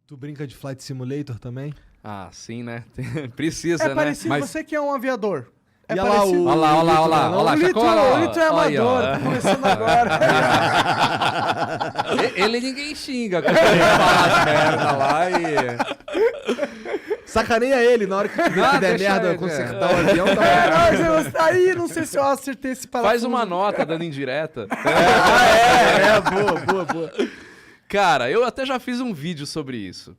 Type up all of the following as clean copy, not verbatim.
Tu brinca de Flight Simulator também? Ah, sim, né? Precisa, É né? parecido, você que é um aviador. É E olha lá parecido. o- Olha lá, olha lá, olha lá. Olha lá, O Lito, Chacoalha, ó. o Lito é Aí, ó. amador, tá começando agora. Ele ninguém xinga quando ele fala as merda lá e... Sacaneia ele na hora que tiver Não, que der deixa merda, ele, consertar o avião. Tá... Mas aí, não sei se eu acertei esse parafuso. Faz uma nota dando indireta. boa. Cara, eu até já fiz um vídeo sobre isso.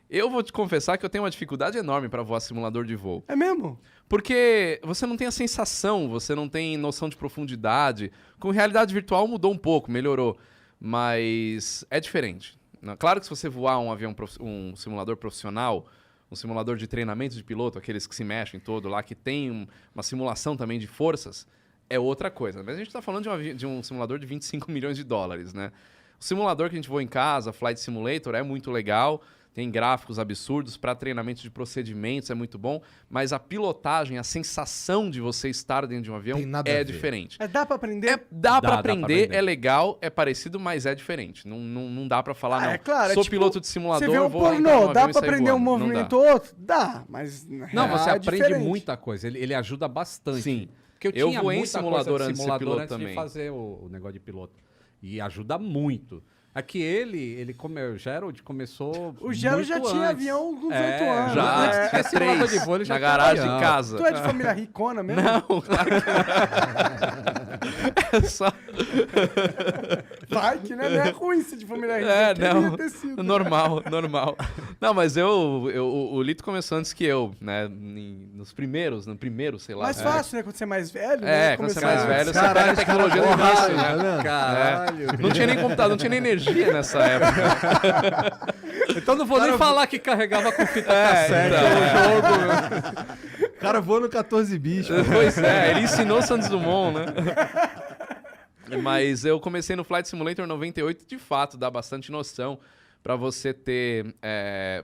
Eu vou te confessar que eu tenho uma dificuldade enorme pra voar simulador de voo. É mesmo? Porque você não tem a sensação, você não tem noção de profundidade. Com realidade virtual mudou um pouco, melhorou. Mas é diferente. Claro que se você voar um simulador profissional, um simulador de treinamento de piloto, aqueles que se mexem todo lá, que tem uma simulação também de forças, é outra coisa. Mas a gente está falando de um simulador de 25 milhões de dólares, né? O simulador que a gente voa em casa, Flight Simulator, é muito legal. Tem gráficos absurdos para treinamento de procedimentos, é muito bom. Mas a pilotagem, a sensação de você estar dentro de um avião Tem nada a é ver. diferente. Dá pra aprender? Dá pra pra aprender, aprender. é legal, é parecido, mas é diferente. Não dá pra falar, não. É claro. Sou tipo, piloto de simulador, você vê um vou entrar no pornô, avião dá e pra sair aprender um voando. Não dá. movimento ou outro? Dá, mas... Não, você é aprende diferente. muita coisa. Ele ajuda bastante. Sim. Porque Eu tinha voei em muita simulador coisa de antes de ser simulador piloto antes também. de fazer o negócio de piloto. E ajuda muito. Aqui o Gerald começou O Gerald já muito tinha antes. avião com 18 anos. Já, É. Antes de ter simulador de voo, ele já na tinha garagem avião. de casa. Tu é de família ricona mesmo? Não, claro que é só... Vai que, né? Não é ruim ser de família rica. É, queria não. ter sido. Normal. Não, mas o Lito começou antes que eu, né? No primeiro, sei lá. Mais fácil, né? Quando você é mais velho. né? Quando você é Começar mais a- velho, você pega a tecnologia no início, né? vendo? Caralho. Não tinha nem computador, não tinha nem energia nessa época. Então não vou nem falar que carregava com fita cassete então. o jogo. O cara voa no 14 bis. pô. Pois é, ele ensinou o Santos Dumont, né? Mas eu comecei no Flight Simulator 98, de fato, dá bastante noção para você ter...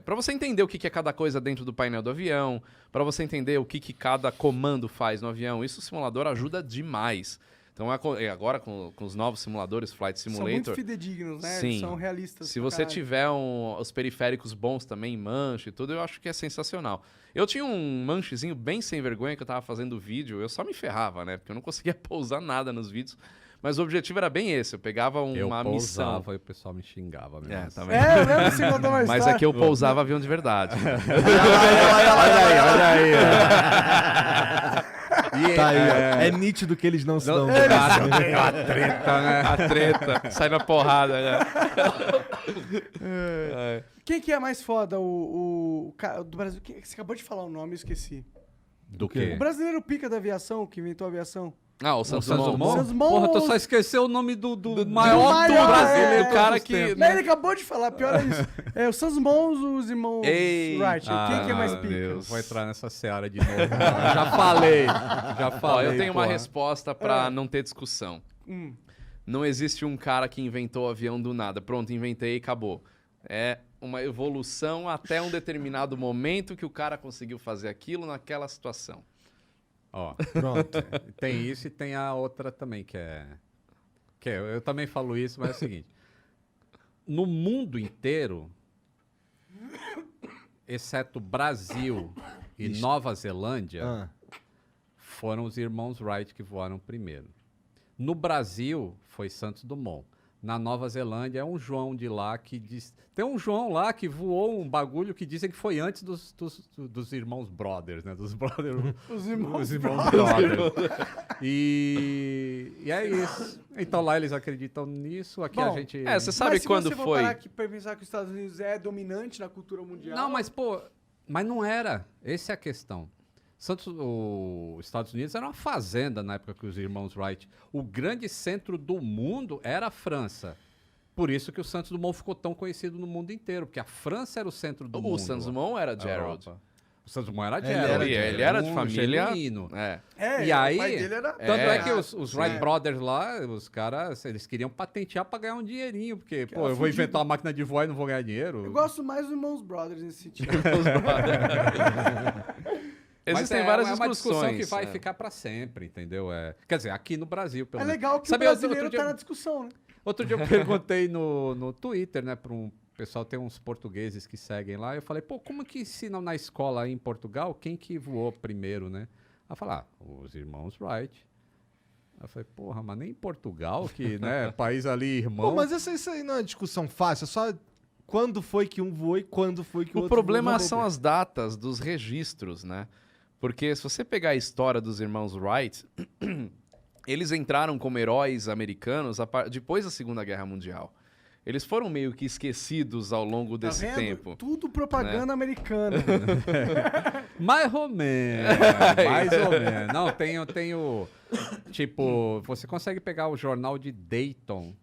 para você entender o que é cada coisa dentro do painel do avião, para você entender o que cada comando faz no avião. Isso o simulador ajuda demais. Então agora com os novos simuladores, Flight São Simulator... muito fidedignos, né? Sim. São realistas. Se pra você caralho. tiver os periféricos bons também, manche e tudo, eu acho que é sensacional. Eu tinha um manchezinho bem sem vergonha que eu tava fazendo vídeo, eu só me ferrava, né? Porque eu não conseguia pousar nada nos vídeos. Mas o objetivo era bem esse, eu pegava uma Eu missão. pousava e o pessoal me xingava mesmo. Tá vendo? É, eu lembro que você contou uma Mas história. aqui eu pousava avião de verdade. Olha aí. Tá aí, ó. É nítido que eles não se dão bem. A treta, né? A treta, sai na porrada, né? Quem que é mais foda? O cara do Brasil? Você acabou de falar o nome, eu esqueci. Do O quê? brasileiro pica da aviação, que inventou a aviação. Ah, o Santos Santos Dumont. Dumont? Santos Dumont. Porra, tu só esqueceu o nome do maior maior, do Brasil. é, do cara que- Mas ele acabou de falar, pior é isso. É o Santos Dumont, os irmãos Ei. Wright. Quem que é mais meu pica? Deus. Vou entrar nessa seara de novo. não. Já falei. Ó, eu tenho uma porra. resposta pra não ter discussão. Hum. Não existe um cara que inventou o avião do nada. Pronto, inventei e acabou. É uma evolução até um determinado momento que o cara conseguiu fazer aquilo naquela situação. Ó, Pronto. tem isso e tem a outra também, que é... Eu também falo isso, mas é o seguinte. No mundo inteiro, exceto Brasil e Nova Zelândia, Ah, foram os irmãos Wright que voaram primeiro. No Brasil, foi Santos Dumont. Na Nova Zelândia, é um João de lá que diz... Tem um João lá que voou um bagulho que dizem que foi antes dos irmãos Brothers, né? Dos brothers... Os irmãos Brothers. E é isso. Então lá eles acreditam nisso, aqui a Bom, gente... Você sabe Mas se quando você for foi? parar aqui pra pensar que os Estados Unidos é dominante na cultura mundial... Não, mas pô... Mas não era. Essa é a questão. Os Estados Unidos era uma fazenda na época que os irmãos Wright... O grande centro do mundo era a França. Por isso que o Santos Dumont ficou tão conhecido no mundo inteiro, porque a França era o centro do mundo. O Santos Dumont era a Gerald. Europa. O Santos Dumont era Ele Gerald. Ele era de família. genuíno. É. E aí, o pai dele era... Tanto é que os sim. Wright Brothers lá, os caras, eles queriam patentear pra ganhar um dinheirinho, porque, pô, era eu vou fudido. inventar uma máquina de voar e não vou ganhar dinheiro. Eu gosto mais dos Irmãos Brothers nesse sentido. Mas Existem várias é uma discussão discussões. que vai ficar pra sempre, entendeu? Quer dizer, aqui no Brasil, pelo É menos. legal que Sabe, o brasileiro outro tá dia, na discussão, né? outro dia eu perguntei no Twitter, né, pra pessoal tem uns portugueses que seguem lá. Eu falei, pô, como que ensinam na escola aí em Portugal quem que voou primeiro, né? Aí falaram, os irmãos Wright. Aí eu falei, porra, mas nem em Portugal, que, né, país ali irmão. Pô, mas isso aí não é discussão fácil, é só quando foi que um voou e quando foi que o O outro problema voou. são as datas dos registros, né? Porque se você pegar a história dos irmãos Wright, eles entraram como heróis americanos depois da Segunda Guerra Mundial. Eles foram meio que esquecidos ao longo Tá desse vendo? tempo. Tudo propaganda americana. Mais ou menos, mais ou menos. Não, tenho, tipo, você consegue pegar o jornal de Dayton,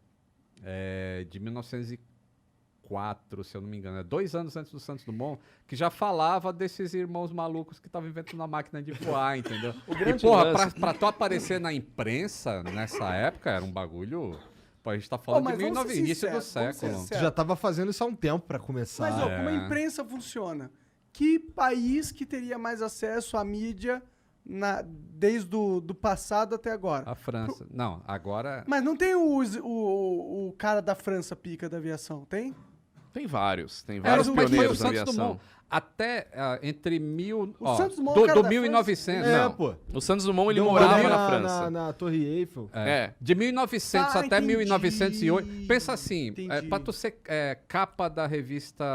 de 1904, se eu não me engano, 2 anos antes do Santos Dumont, que já falava desses irmãos malucos que estavam inventando a máquina de voar, entendeu? E, grande porra, lance- pra tu aparecer na imprensa nessa época, era um bagulho... Pô, a gente tá falando mas de vamos ser início do sinceros, vamos ser século. sinceros. Tu já tava fazendo isso há um tempo pra começar. Mas, ó, como a imprensa funciona? Que país que teria mais acesso à mídia desde do passado até agora? A França. Não, agora... Mas não tem o cara da França pica da aviação, tem? Tem vários Mas pioneiros foi o da Santos aviação. Dumont. Até entre Santos Dumont é o cara da 1900. É, Não. pô. O Santos Dumont, ele Deu um morava rolê na França. Na Torre Eiffel. De 1900 até entendi. 1908. Pensa assim, Entendi. pra tu ser capa da revista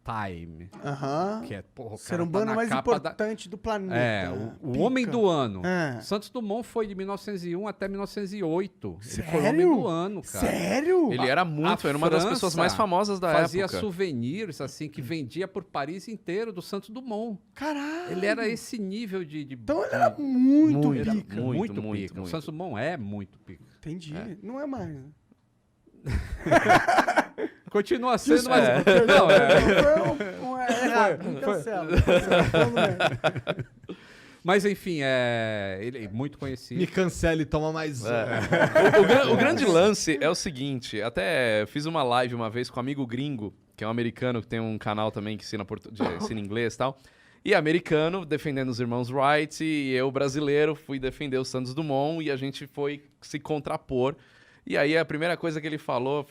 Time, Aham. que é, porra, o Ser cara tá humano na mais capa importante do planeta. o Pica. homem do ano. É. Santos Dumont foi de 1901 até 1908. Ele foi o Sério? homem do ano, cara. Sério? Ele era muito, era uma das pessoas França mais famosas da fazia época. souvenirs, assim, que vendia por Paris inteiro do Santos Dumont. Caralho. Ele era esse nível de Então ele era muito Muito. pica. Muito, pica. muito, O muito. Santos Dumont é muito pica. Entendi. Não é mais. Né? Continua sendo, mas... É. Não, Errado. Cancela. Vamos ver. Mas enfim, ele é muito conhecido. Me cancele, toma mais um. O grande lance é o seguinte, até fiz uma live uma vez com um amigo gringo, que é um americano que tem um canal também que ensina inglês e tal. E americano defendendo os irmãos Wright, e eu, brasileiro, fui defender o Santos Dumont, e a gente foi se contrapor. E aí a primeira coisa que ele falou,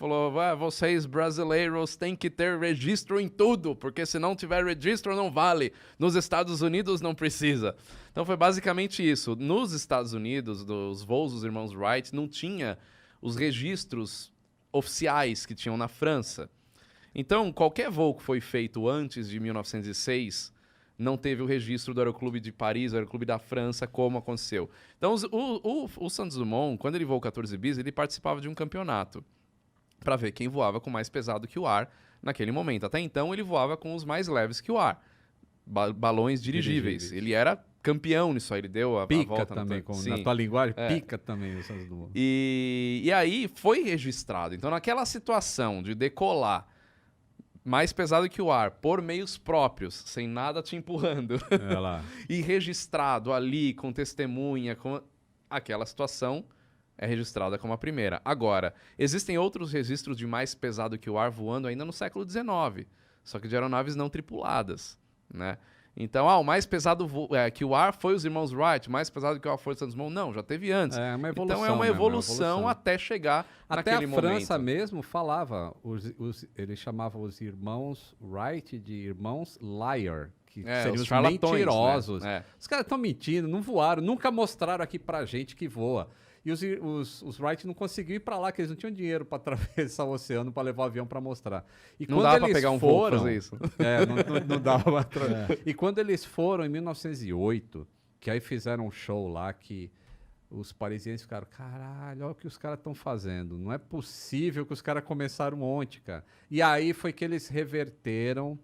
vocês brasileiros têm que ter registro em tudo, porque se não tiver registro não vale. Nos Estados Unidos não precisa. Então foi basicamente isso. Nos Estados Unidos, dos voos dos irmãos Wright, não tinha os registros oficiais que tinham na França. Então, qualquer voo que foi feito antes de 1906 não teve o registro do Aeroclube de Paris, do Aeroclube da França, como aconteceu. Então, o Santos Dumont, quando ele voou 14 bis, ele participava de um campeonato para ver quem voava com mais pesado que o ar naquele momento. Até então, ele voava com os mais leves que o ar. Balões dirigíveis. Ele era campeão nisso aí, ele deu a Pica volta também, na na tua linguagem, pica também o Santos Dumont. E aí foi registrado. Então, naquela situação de decolar mais pesado que o ar, por meios próprios, sem nada te empurrando, É lá. e registrado ali com testemunha, aquela situação é registrada como a primeira. Agora, existem outros registros de mais pesado que o ar voando ainda no século XIX, só que de aeronaves não tripuladas, né? Então, o mais pesado que o ar foi os irmãos Wright, o mais pesado que o ar foi o Santos Dumont. Não, já teve antes. É uma evolução. Então é uma mesmo, evolução até chegar Até naquele a França momento. mesmo falava, eles chamavam os irmãos Wright de irmãos liar, que seriam os os charlatões, mentirosos. né? Os caras estão mentindo, não voaram, nunca mostraram aqui pra gente que voa. E os Wright não conseguiam ir pra lá, que eles não tinham dinheiro pra atravessar o oceano pra levar o avião pra mostrar. E Não quando dava pra eles pegar um voo pra foram, fazer isso. não dava pra... E quando eles foram em 1908, que aí fizeram um show lá que os parisienses ficaram, caralho, olha o que os caras estão fazendo. Não é possível que os caras começaram ontem, cara. E aí foi que eles reverteram,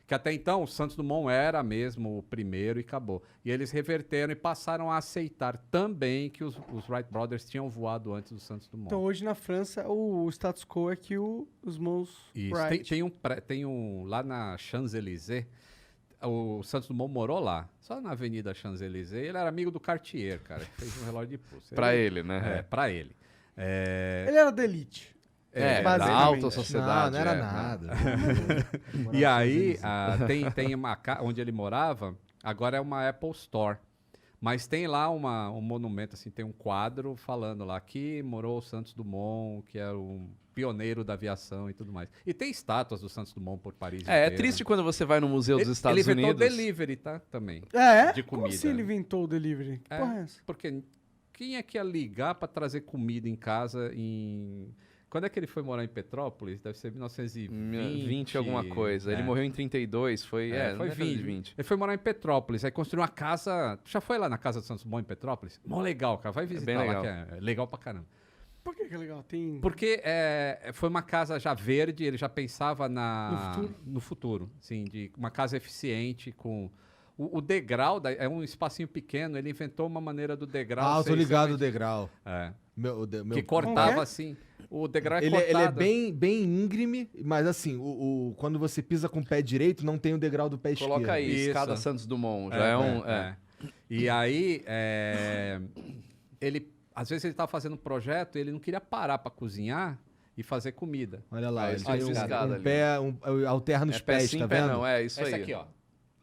que até então o Santos Dumont era mesmo o primeiro e acabou. E eles reverteram e passaram a aceitar também que os Wright Brothers tinham voado antes do Santos Dumont. Então hoje na França o status quo é que os irmãos Isso. Wright... Tem um lá na Champs-Élysées, o Santos Dumont morou lá, só na Avenida Champs-Élysées. Ele era amigo do Cartier, cara, que fez um relógio de pulso. Pra ele, né? Pra ele. Ele era da elite. Da basicamente. alta sociedade. Não era né? nada. E aí, tem onde ele morava, agora é uma Apple Store. Mas tem lá um monumento, assim, tem um quadro falando lá que morou o Santos Dumont, que era um pioneiro da aviação e tudo mais. E tem estátuas do Santos Dumont por Paris É inteiro. triste quando você vai no Museu dos Estados Ele inventou Unidos. o delivery, tá? Também. É? De Como comida. assim ele inventou o delivery? Que porra é essa? Porque quem é que ia ligar para trazer comida em casa em... Quando é que ele foi morar em Petrópolis? Deve ser 1920. 20 alguma coisa. Ele morreu em 32, foi foi na década de 20. Ele foi morar em Petrópolis, aí construiu uma casa... Tu já foi lá na casa do Santos Dumont em Petrópolis? Mó legal, cara. Vai visitar bem lá, legal. que é legal pra caramba. Por que é legal? Tem... Porque foi uma casa já verde, ele já pensava No futuro, assim, de uma casa eficiente com... O degrau, é um espacinho pequeno, ele inventou uma maneira do degrau... Ah, eu tô ser ligado o extremamente- degrau. É, Meu que Como cortava que é? assim. O degrau é ele cortado. é bem íngreme, mas assim, quando você pisa com o pé direito, não tem o degrau do pé esquerdo. Coloca aí, Isso. escada Santos Dumont. Já é um. E aí, ele... Às vezes ele estava fazendo um projeto e ele não queria parar para cozinhar e fazer comida. Olha lá, ele Isso, tem essa escada ali. pé, alterna os É pé pés, sim, tá pé vendo? não, é isso Essa aí. aqui, ó.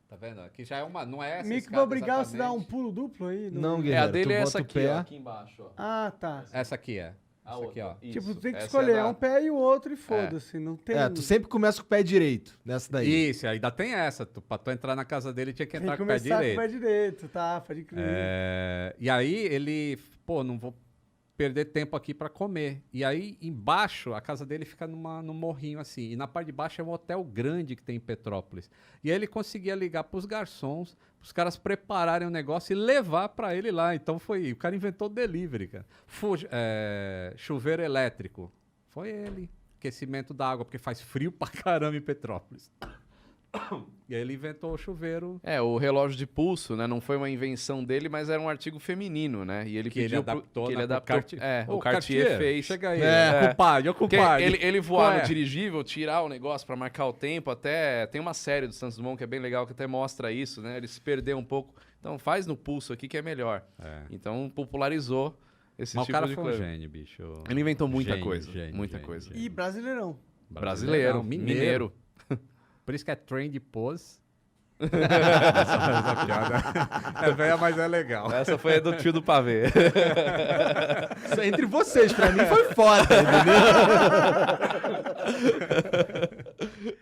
Tá vendo? Aqui já é uma... Não é essa Meio que escada vai obrigar você a dar um exatamente. pulo duplo aí? Não, É, guerreiro, a dele tu é bota essa o aqui, pé. ó, aqui embaixo. Ó. Ah, tá. Essa aqui é. A Essa aqui, ó. outra. Tipo, Isso, tem que essa escolher é da- um pé e o outro e foda-se. Não tem... Tu sempre começa com o pé direito, nessa daí. Isso, ainda tem essa. Pra tu entrar na casa dele, tinha que Tem entrar que com o pé começar com o direito. pé direito, tá? Pode crer. E aí ele... Pô, não vou perder tempo aqui pra comer. E aí, embaixo, a casa dele fica num morrinho assim. E na parte de baixo é um hotel grande que tem em Petrópolis. E aí ele conseguia ligar pros garçons, pros caras prepararem o negócio e levar pra ele lá. Então foi... O cara inventou o delivery, cara. Chuveiro elétrico. Foi ele. Aquecimento da água, porque faz frio pra caramba em Petrópolis. E aí ele inventou o chuveiro... É, o relógio de pulso, né? Não foi uma invenção dele, mas era um artigo feminino, né? E ele Que ele pediu adaptou, que ele né, pro adaptou. Cartier. O Ô, Cartier fez. Chega aí. É. Compadre, ô Porque compadre. ele voar Qual é? no dirigível, tirar o negócio pra marcar o tempo, até tem uma série do Santos Dumont que é bem legal, que até mostra isso, né? Ele se perdeu um pouco. Então faz no pulso aqui que é melhor. É. Então popularizou esse Mas o tipo cara de foi um coisa. gênio, bicho. Ele inventou muita Gênio, coisa. gênio, muita gênio, coisa. gênio. E brasileirão. Brasileiro, mineiro. Por isso que é trend pose. essa piada é velha, mas é legal. Essa foi a do tio do pavê. Isso é entre vocês, pra mim foi foda, entendeu?